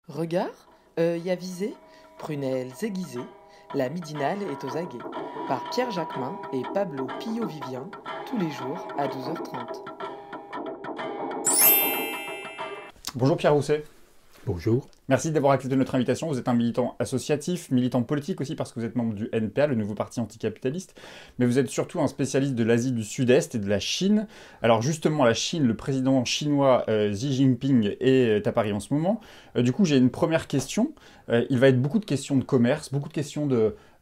Regard, œil avisé, prunelles aiguisées, la midinale est aux aguets. Par Pierre Jacquemin et Pablo Pillo-Vivien, tous les jours à 12h30. Bonjour Pierre Rousset. Bonjour. Merci d'avoir accepté notre invitation. Vous êtes un militant associatif, militant politique aussi parce que vous êtes membre du NPA, le nouveau parti anticapitaliste. Mais vous êtes surtout un spécialiste de l'Asie du Sud-Est et de la Chine. Alors justement, la Chine, le président chinois Xi Jinping est à Paris en ce moment. Du coup, j'ai une première question. Il va être beaucoup de questions de commerce, beaucoup de questions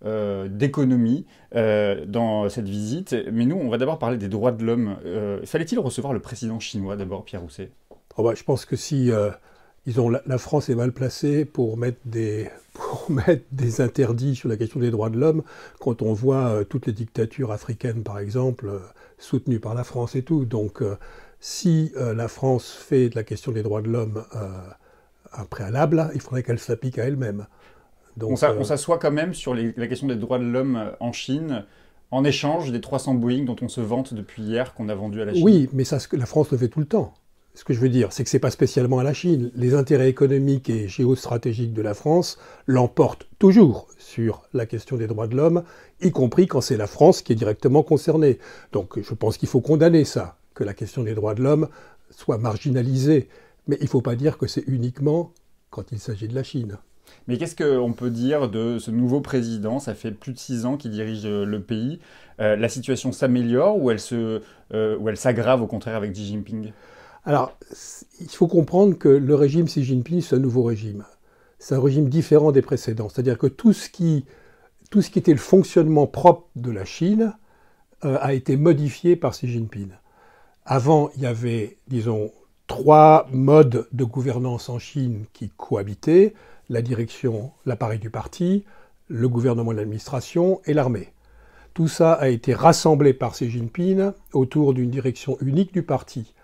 d'économie dans cette visite. Mais nous, on va d'abord parler des droits de l'homme. Fallait-il recevoir le président chinois d'abord, Pierre Rousset? Je pense que si... disons, la France est mal placée pour mettre des interdits sur la question des droits de l'homme, quand on voit toutes les dictatures africaines, par exemple, soutenues par la France et tout. Donc, si la France fait de la question des droits de l'homme un préalable, il faudrait qu'elle s'applique à elle-même. Donc, on s'assoit quand même sur la question des droits de l'homme en Chine, en échange des 300 Boeing dont on se vante depuis hier qu'on a vendu à la Chine. Oui, mais ça, la France le fait tout le temps. Ce que je veux dire, c'est que ce n'est pas spécialement à la Chine. Les intérêts économiques et géostratégiques de la France l'emportent toujours sur la question des droits de l'homme, y compris quand c'est la France qui est directement concernée. Donc je pense qu'il faut condamner ça, que la question des droits de l'homme soit marginalisée. Mais il ne faut pas dire que c'est uniquement quand il s'agit de la Chine. Mais qu'est-ce qu'on peut dire de ce nouveau président? Ça fait plus de 6 ans qu'il dirige le pays. La situation s'améliore ou elle s'aggrave au contraire avec Xi Jinping? Alors, il faut comprendre que le régime Xi Jinping, c'est un nouveau régime. C'est un régime différent des précédents. C'est-à-dire que tout ce qui était le fonctionnement propre de la Chine a été modifié par Xi Jinping. Avant, il y avait, disons, 3 modes de gouvernance en Chine qui cohabitaient: la direction, l'appareil du parti, le gouvernement de l'administration et l'armée. Tout ça a été rassemblé par Xi Jinping autour d'une direction unique du parti.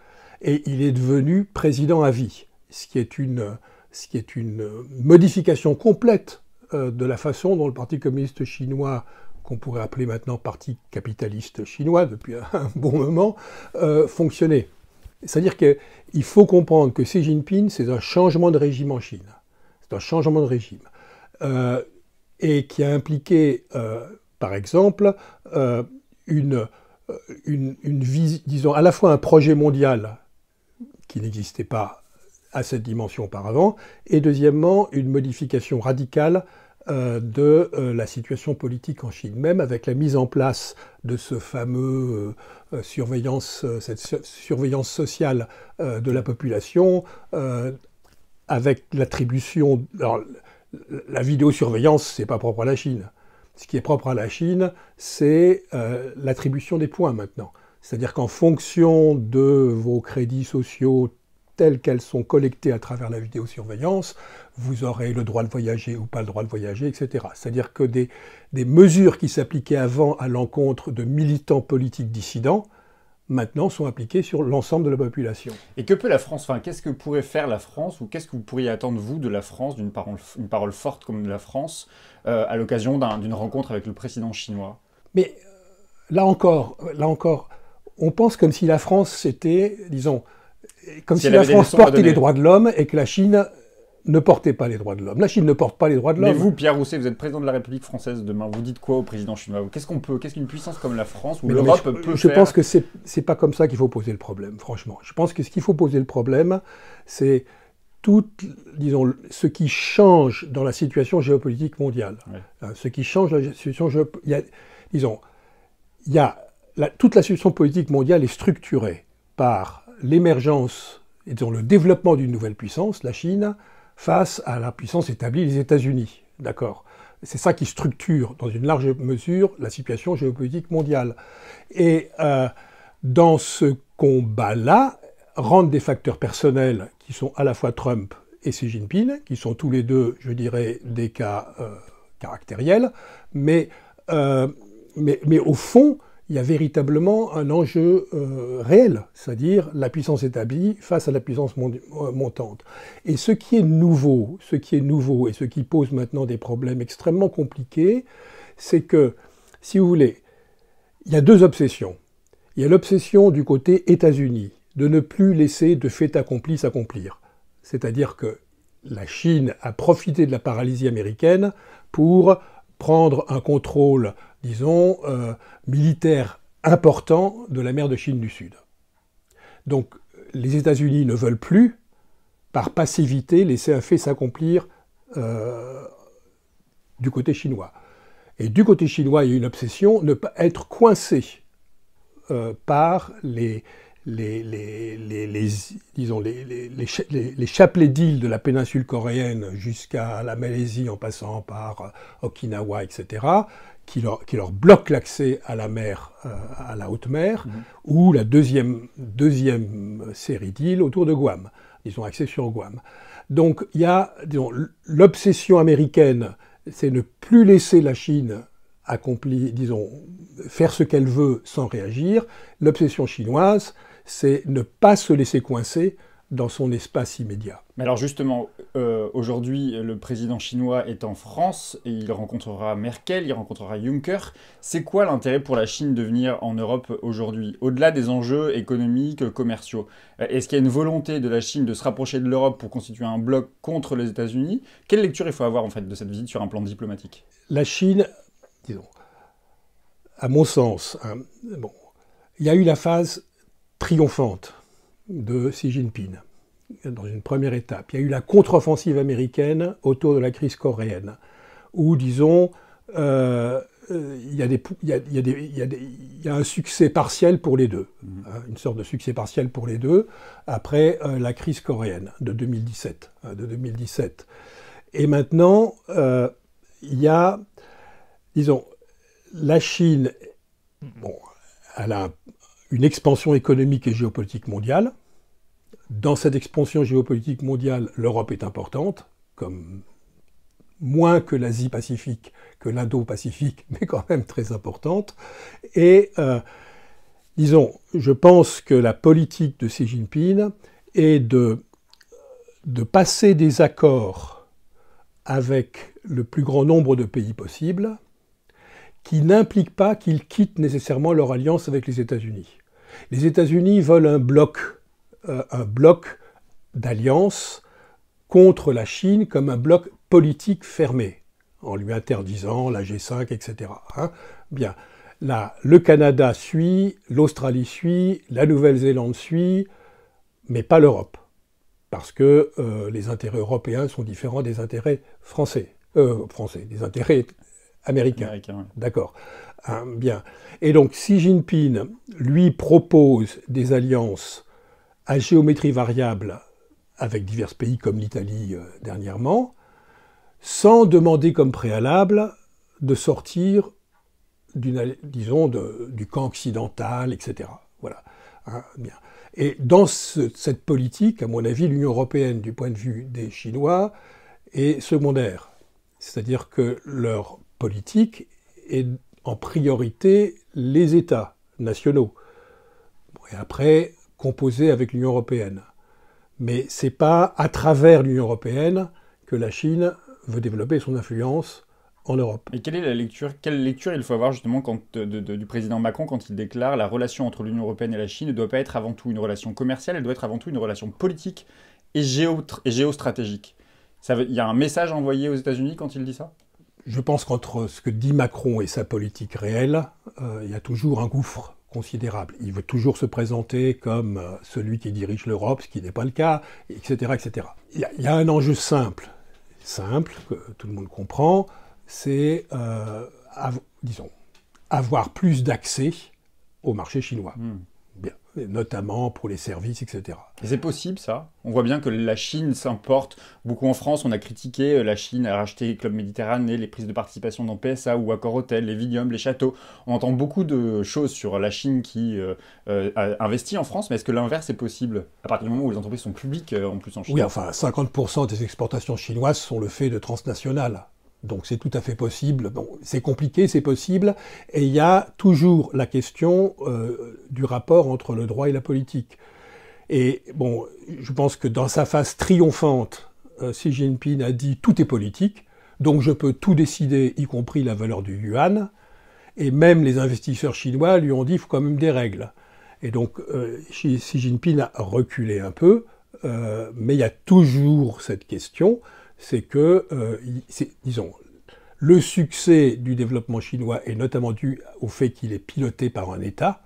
Et il est devenu président à vie, ce qui est une modification complète de la façon dont le Parti communiste chinois, qu'on pourrait appeler maintenant Parti capitaliste chinois depuis un bon moment, fonctionnait. C'est-à-dire qu'il faut comprendre que Xi Jinping, c'est un changement de régime en Chine. C'est un changement de régime. Et qui a impliqué, par exemple, disons, à la fois un projet mondial qui n'existait pas à cette dimension auparavant, et deuxièmement, une modification radicale de la situation politique en Chine, même avec la mise en place de ce fameux cette surveillance sociale de la population, avec l'attribution... Alors, la vidéosurveillance, c'est pas propre à la Chine. Ce qui est propre à la Chine, c'est l'attribution des points maintenant. C'est-à-dire qu'en fonction de vos crédits sociaux tels qu'elles sont collectés à travers la vidéosurveillance, vous aurez le droit de voyager ou pas le droit de voyager, etc. C'est-à-dire que des mesures qui s'appliquaient avant à l'encontre de militants politiques dissidents, maintenant sont appliquées sur l'ensemble de la population. Et que peut la France, enfin, qu'est-ce que pourrait faire la France, ou qu'est-ce que vous pourriez attendre, vous, de la France, une parole forte comme de la France, à l'occasion d'une rencontre avec le président chinois? Mais là encore, on pense comme si la France c'était, disons, comme si la France portait les droits de l'homme et que la Chine ne portait pas les droits de l'homme. La Chine ne porte pas les droits de l'homme. Mais vous, Pierre Rousset, vous êtes président de la République française demain. Vous dites quoi au président chinois? Qu'est-ce qu'une puissance comme la France ou l'Europe peut faire? Je pense que c'est pas comme ça qu'il faut poser le problème, franchement. Je pense que ce qu'il faut poser le problème, c'est disons, ce qui change dans la situation géopolitique mondiale. Oui. Ce qui change la situation géopolitique... toute la situation politique mondiale est structurée par l'émergence et disons, le développement d'une nouvelle puissance, la Chine, face à la puissance établie, les États-Unis. D'accord ? C'est ça qui structure, dans une large mesure, la situation géopolitique mondiale. Et dans ce combat-là, rentrent des facteurs personnels qui sont à la fois Trump et Xi Jinping, qui sont tous les deux, je dirais, des cas caractériels, mais au fond, il y a véritablement un enjeu réel, c'est-à-dire la puissance établie face à la puissance montante. Et ce qui est nouveau et ce qui pose maintenant des problèmes extrêmement compliqués, c'est que, si vous voulez, il y a 2 obsessions. Il y a l'obsession du côté États-Unis, de ne plus laisser de fait accompli s'accomplir. C'est-à-dire que la Chine a profité de la paralysie américaine pour prendre un contrôle, disons, militaire important de la mer de Chine du Sud. Donc les États-Unis ne veulent plus, par passivité, laisser un fait s'accomplir du côté chinois. Et du côté chinois, il y a une obsession, ne pas être coincé par les chapelets d'îles de la péninsule coréenne jusqu'à la Malaisie en passant par Okinawa, etc., qui leur bloquent l'accès à la mer, à la haute mer, ou la deuxième série d'îles autour de Guam. Ils ont accès sur Guam. Donc il y a, disons, l'obsession américaine, c'est ne plus laisser la Chine accomplir, disons, faire ce qu'elle veut sans réagir. L'obsession chinoise, c'est ne pas se laisser coincer dans son espace immédiat. Mais alors justement, aujourd'hui, le président chinois est en France et il rencontrera Merkel, il rencontrera Juncker. C'est quoi l'intérêt pour la Chine de venir en Europe aujourd'hui, au-delà des enjeux économiques, commerciaux? Est-ce qu'il y a une volonté de la Chine de se rapprocher de l'Europe pour constituer un bloc contre les États-Unis? Quelle lecture il faut avoir en fait de cette visite sur un plan diplomatique? La Chine, disons, à mon sens, il y a eu la phase triomphante de Xi Jinping, dans une première étape. Il y a eu la contre-offensive américaine autour de la crise coréenne, où, disons, il y a un succès partiel pour les deux, une sorte de succès partiel pour les deux, après la crise coréenne de 2017. Et maintenant, il y a, disons, la Chine, bon, elle a une expansion économique et géopolitique mondiale. Dans cette expansion géopolitique mondiale, l'Europe est importante, comme moins que l'Asie-Pacifique, que l'Indo-Pacifique, mais quand même très importante. Et, disons, je pense que la politique de Xi Jinping est de passer des accords avec le plus grand nombre de pays possible, qui n'impliquent pas qu'ils quittent nécessairement leur alliance avec les États-Unis. Les États-Unis veulent un bloc d'alliance contre la Chine comme un bloc politique fermé, en lui interdisant la G5, etc. Bien, là, le Canada suit, l'Australie suit, la Nouvelle-Zélande suit, mais pas l'Europe, parce que les intérêts européens sont différents des intérêts français, des intérêts américains. Ouais. D'accord. Bien. Et donc, Xi Jinping, lui, propose des alliances à géométrie variable avec divers pays comme l'Italie dernièrement, sans demander comme préalable de sortir, disons, du camp occidental, etc. Voilà. Bien. Et dans cette politique, à mon avis, l'Union européenne, du point de vue des Chinois, est secondaire. C'est-à-dire que leur politique est en priorité les États nationaux. Et après, composés avec l'Union européenne. Mais ce n'est pas à travers l'Union européenne que la Chine veut développer son influence en Europe. Et quelle lecture il faut avoir justement du président Macron quand il déclare la relation entre l'Union européenne et la Chine ne doit pas être avant tout une relation commerciale, elle doit être avant tout une relation politique et géostratégique. Il y a un message envoyé aux États-Unis quand il dit ça? Je pense qu'entre ce que dit Macron et sa politique réelle, il y a toujours un gouffre considérable. Il veut toujours se présenter comme celui qui dirige l'Europe, ce qui n'est pas le cas, etc. etc. Il y a un enjeu simple, que tout le monde comprend, c'est, disons, avoir plus d'accès au marché chinois. Bien. Notamment pour les services, etc. Et c'est possible, ça? On voit bien que la Chine s'importe beaucoup en France. On a critiqué la Chine à racheter Club Méditerranée, les prises de participation dans PSA ou Accor Hotel, les vignobles, les châteaux. On entend beaucoup de choses sur la Chine qui a investi en France, mais est-ce que l'inverse est possible à partir du moment où les entreprises sont publiques en plus en Chine? Oui, enfin, 50% des exportations chinoises sont le fait de transnationales. Donc c'est tout à fait possible. Bon, c'est compliqué, c'est possible. Et il y a toujours la question du rapport entre le droit et la politique. Et bon, je pense que dans sa phase triomphante, Xi Jinping a dit « tout est politique », donc je peux tout décider, y compris la valeur du yuan. Et même les investisseurs chinois lui ont dit « il faut quand même des règles ». Et donc Xi Jinping a reculé un peu, mais il y a toujours cette question, c'est que, disons, le succès du développement chinois est notamment dû au fait qu'il est piloté par un État,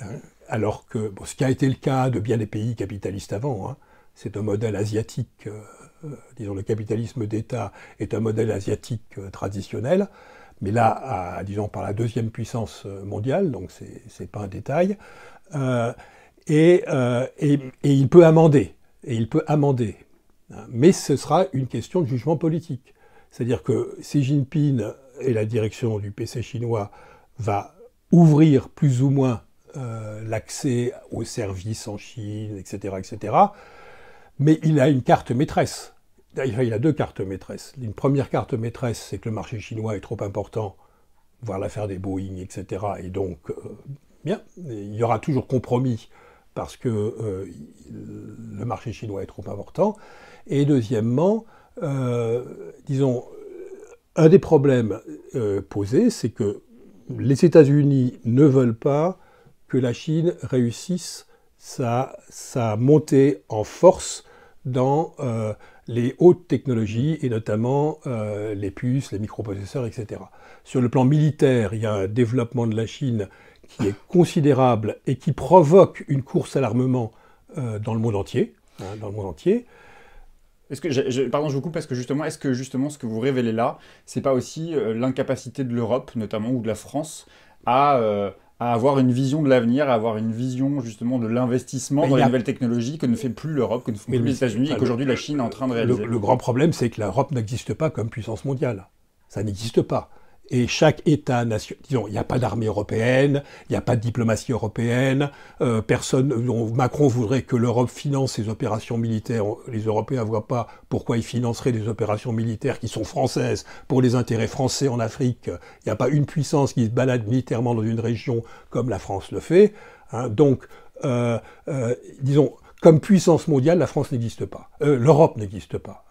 hein, alors que, ce qui a été le cas de bien des pays capitalistes avant, hein, c'est un modèle asiatique, disons, le capitalisme d'État est un modèle asiatique traditionnel, mais là, disons, par la deuxième puissance mondiale, donc c'est pas un détail, et il peut amender, hein, mais ce sera une question de jugement politique. C'est-à-dire que Xi Jinping et la direction du PC chinois va ouvrir plus ou moins l'accès aux services en Chine, etc., etc., mais il a une carte maîtresse. D'ailleurs, il a deux cartes maîtresses. Une première carte maîtresse, c'est que le marché chinois est trop important, voir l'affaire des Boeing, etc., et donc, bien, il y aura toujours compromis parce que le marché chinois est trop important. Et deuxièmement, disons, un des problèmes posés, c'est que les États-Unis ne veulent pas que la Chine réussisse sa montée en force dans les hautes technologies, et notamment les puces, les microprocesseurs, etc. Sur le plan militaire, il y a un développement de la Chine qui est considérable et qui provoque une course à l'armement dans le monde entier. Hein, dans le monde entier. Est-ce que pardon, je vous coupe parce que justement, est-ce que justement ce que vous révélez là, c'est pas aussi l'incapacité de l'Europe, notamment, ou de la France, à avoir une vision de l'avenir, à avoir une vision justement de l'investissement dans les nouvelles technologies que ne fait plus l'Europe, que ne font plus les États-Unis, et qu'aujourd'hui la Chine est en train de réaliser. Le grand problème, c'est que l'Europe n'existe pas comme puissance mondiale. Ça n'existe pas. Et chaque État nation, disons, il n'y a pas d'armée européenne, il n'y a pas de diplomatie européenne, Macron voudrait que l'Europe finance ses opérations militaires. Les Européens ne voient pas pourquoi ils financeraient des opérations militaires qui sont françaises pour les intérêts français en Afrique. Il n'y a pas une puissance qui se balade militairement dans une région comme la France le fait. Hein. Donc, disons, comme puissance mondiale, la France n'existe pas. L'Europe n'existe pas.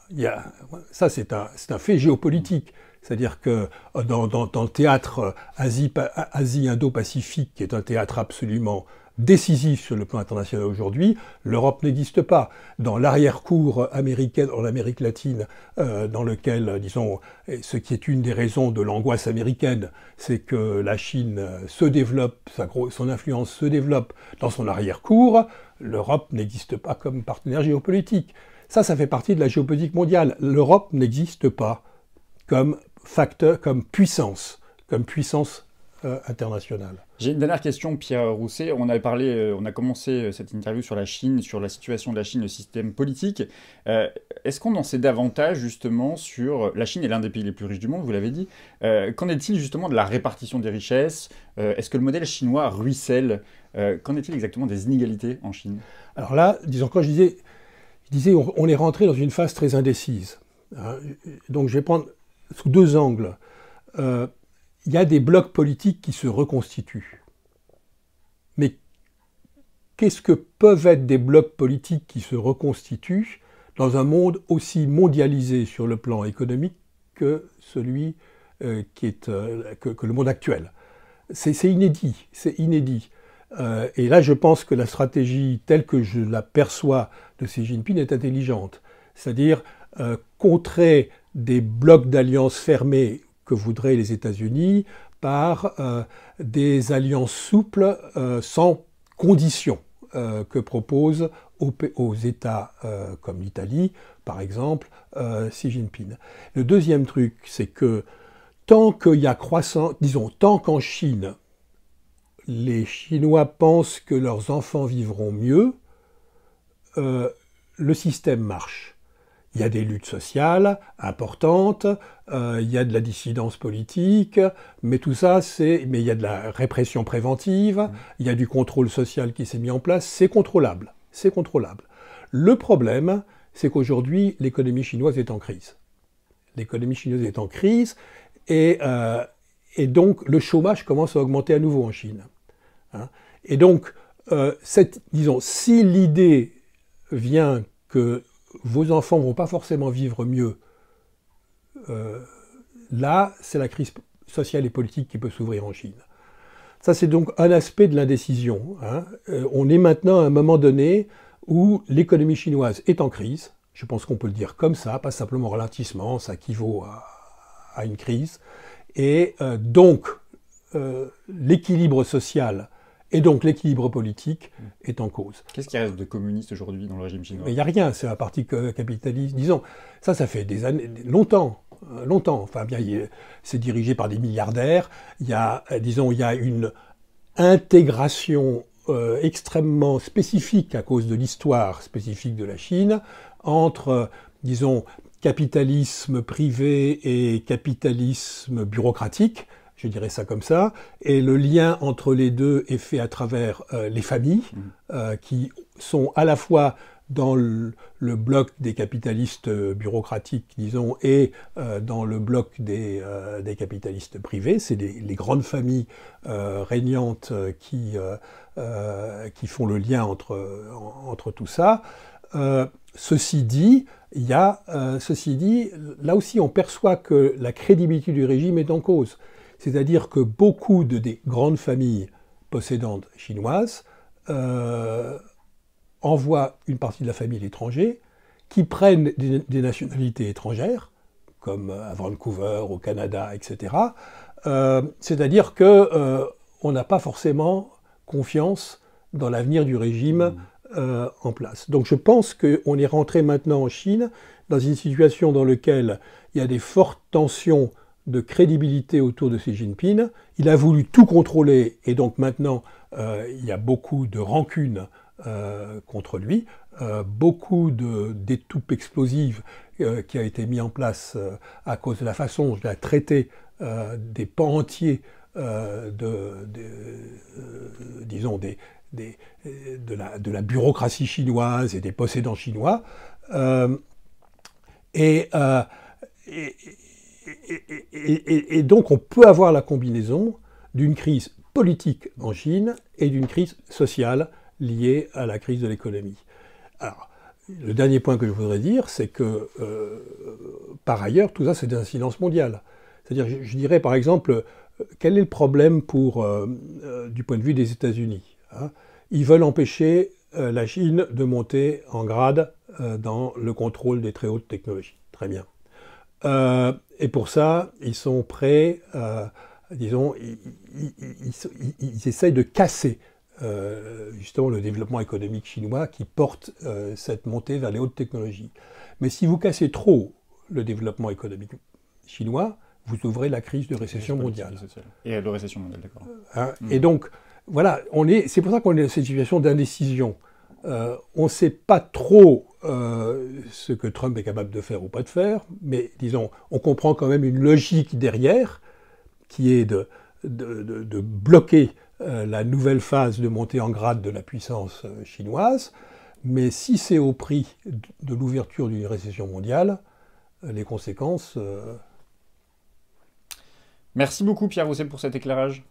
Ça, c'est un fait géopolitique. C'est-à-dire que dans le théâtre Asie-Indo-Pacifique, qui est un théâtre absolument décisif sur le plan international aujourd'hui, l'Europe n'existe pas. Dans l'arrière-cour américaine, en Amérique latine, dans lequel, disons, ce qui est une des raisons de l'angoisse américaine, c'est que la Chine se développe, son influence se développe dans son arrière-cour, l'Europe n'existe pas comme partenaire géopolitique. Ça fait partie de la géopolitique mondiale. L'Europe n'existe pas comme facteur, comme puissance internationale. J'ai une dernière question, Pierre Rousset. On a commencé cette interview sur la Chine, sur la situation de la Chine, le système politique. Est-ce qu'on en sait davantage justement sur... La Chine est l'un des pays les plus riches du monde, vous l'avez dit. Qu'en est-il justement de la répartition des richesses? Est-ce que le modèle chinois ruisselle? Qu'en est-il exactement des inégalités en Chine? Alors là, disons, quand je disais on est rentré dans une phase très indécise. Hein. Donc je vais prendre sous deux angles. Il y a des blocs politiques qui se reconstituent. Mais qu'est-ce que peuvent être des blocs politiques qui se reconstituent dans un monde aussi mondialisé sur le plan économique que celui que le monde actuel? C'est inédit, c'est inédit. Et là, je pense que la stratégie telle que je la perçois de Xi Jinping est intelligente. C'est-à-dire contrer des blocs d'alliances fermés que voudraient les États-Unis par des alliances souples sans conditions que propose aux États comme l'Italie, par exemple, Xi Jinping. Le deuxième truc, c'est que tant qu'il y a tant qu'en Chine, les Chinois pensent que leurs enfants vivront mieux, le système marche. Il y a des luttes sociales importantes, il y a de la dissidence politique, mais tout ça, mais il y a de la répression préventive, il y a du contrôle social qui s'est mis en place, c'est contrôlable, c'est contrôlable. Le problème, c'est qu'aujourd'hui, l'économie chinoise est en crise. L'économie chinoise est en crise, et donc le chômage commence à augmenter à nouveau en Chine. Hein. Et donc, disons, si l'idée vient que vos enfants ne vont pas forcément vivre mieux, là, c'est la crise sociale et politique qui peut s'ouvrir en Chine. Ça, c'est donc un aspect de l'indécision. Hein. On est maintenant à un moment donné où l'économie chinoise est en crise. Je pense qu'on peut le dire comme ça, pas simplement ralentissement, ça équivaut à une crise. Et donc, l'équilibre social et donc l'équilibre politique est en cause. Qu'est-ce qui reste de communiste aujourd'hui dans le régime chinois? Mais il n'y a rien, c'est un parti capitaliste. Disons, ça fait des années, longtemps. Enfin, bien, c'est dirigé par des milliardaires. Il y a une intégration extrêmement spécifique à cause de l'histoire spécifique de la Chine entre, disons, capitalisme privé et capitalisme bureaucratique, je dirais ça comme ça, et le lien entre les deux est fait à travers les familles, qui sont à la fois dans le bloc des capitalistes bureaucratiques, disons, et dans le bloc des capitalistes privés. C'est les grandes familles régnantes qui font le lien entre tout ça. Ceci dit, là aussi on perçoit que la crédibilité du régime est en cause. C'est-à-dire que beaucoup des grandes familles possédantes chinoises envoient une partie de la famille à l'étranger, qui prennent des nationalités étrangères, comme à Vancouver, au Canada, etc. C'est-à-dire qu'on n'a pas forcément confiance dans l'avenir du régime en place. Donc je pense qu'on est rentré maintenant en Chine dans une situation dans laquelle il y a des fortes tensions de crédibilité autour de Xi Jinping. Il a voulu tout contrôler et donc maintenant il y a beaucoup de rancune contre lui, beaucoup d'étoupes explosives qui a été mis en place à cause de la façon dont il a traité des pans entiers de la bureaucratie chinoise et des possédants chinois. Et donc on peut avoir la combinaison d'une crise politique en Chine et d'une crise sociale liée à la crise de l'économie. Alors, le dernier point que je voudrais dire, c'est que, par ailleurs, tout ça, c'est des incidences mondiales. C'est-à-dire, je dirais, par exemple, quel est le problème du point de vue des États-Unis, hein? Ils veulent empêcher la Chine de monter en grade dans le contrôle des très hautes technologies. Très bien. Et pour ça, ils sont prêts, disons, ils essayent de casser justement le développement économique chinois qui porte cette montée vers les hautes technologies. Mais si vous cassez trop le développement économique chinois, vous ouvrez la crise de récession mondiale. Et de récession mondiale, d'accord. Et donc, voilà, c'est pour ça qu'on est dans cette situation d'indécision. On ne sait pas trop ce que Trump est capable de faire ou pas de faire, mais disons, on comprend quand même une logique derrière, qui est de bloquer la nouvelle phase de montée en grade de la puissance chinoise, mais si c'est au prix de l'ouverture d'une récession mondiale, les conséquences... Merci beaucoup Pierre Roussel pour cet éclairage.